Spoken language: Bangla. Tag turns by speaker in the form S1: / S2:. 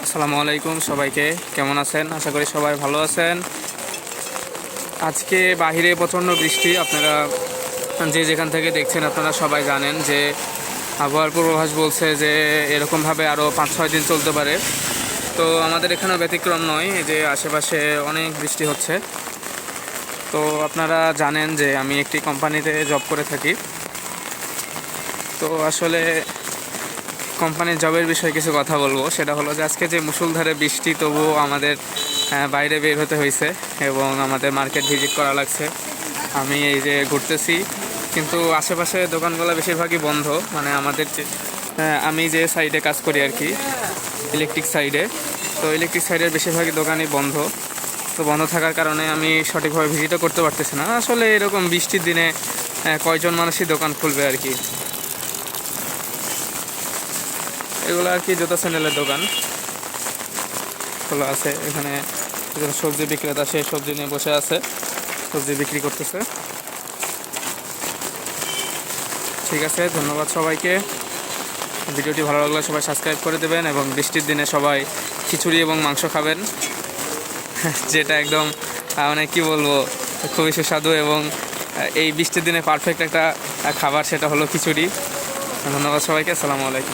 S1: আসসালামু আলাইকুম সবাইকে, কেমন আছেন? আশা করি সবাই ভালো আছেন। আজকে বাহিরে প্রচণ্ড বৃষ্টি। আপনারা যে যেখান থেকে দেখছেন আপনারা সবাই জানেন যে আবহাওয়ার পূর্বাভাস বলছে যে এরকমভাবে আরও 5-6 দিন চলতে পারে। তো আমাদের এখানেও ব্যতিক্রম নয়, এই যে আশেপাশে অনেক বৃষ্টি হচ্ছে। তো আপনারা জানেন যে আমি একটি কোম্পানিতে জব করে থাকি। তো আসলে কোম্পানির জবের বিষয়ে কিছু কথা বলবো। সেটা হলো যে আজকে যে মুষলধারে বৃষ্টি, তবুও আমাদের বাইরে বের হতে হয়েছে এবং আমাদের মার্কেট ভিজিট করা লাগছে। আমি এই যে ঘুরতেছি, কিন্তু আশেপাশে দোকানগুলো বেশিরভাগই বন্ধ। মানে আমাদের যে আমি যে সাইডে কাজ করি আর কি, ইলেকট্রিক সাইডে, তো ইলেকট্রিক সাইডের বেশিরভাগই দোকানই বন্ধ। তো বন্ধ থাকার কারণে আমি সঠিকভাবে ভিজিটও করতে পারতেছি না। আসলে এরকম বৃষ্টির দিনে কয়জন মানুষই দোকান খুলবে আর কি। এগুলো আর কি জুতা স্যান্ডেলের দোকান খোলা আছে। এখানে সবজি বিক্রেতা, সে সবজি নিয়ে বসে আছে, সবজি বিক্রি করতেছে। ঠিক আছে, ধন্যবাদ সবাইকে। ভিডিওটি ভালো লাগলে সবাই সাবস্ক্রাইব করে দেবেন এবং বৃষ্টির দিনে সবাই খিচুড়ি এবং মাংস খাবেন, যেটা একদম মানে কি বলবো, খুবই সুস্বাদু এবং এই বৃষ্টির দিনে পারফেক্ট একটা খাবার, সেটা হলো খিচুড়ি। ধন্যবাদ সবাইকে, আসসালামু আলাইকুম।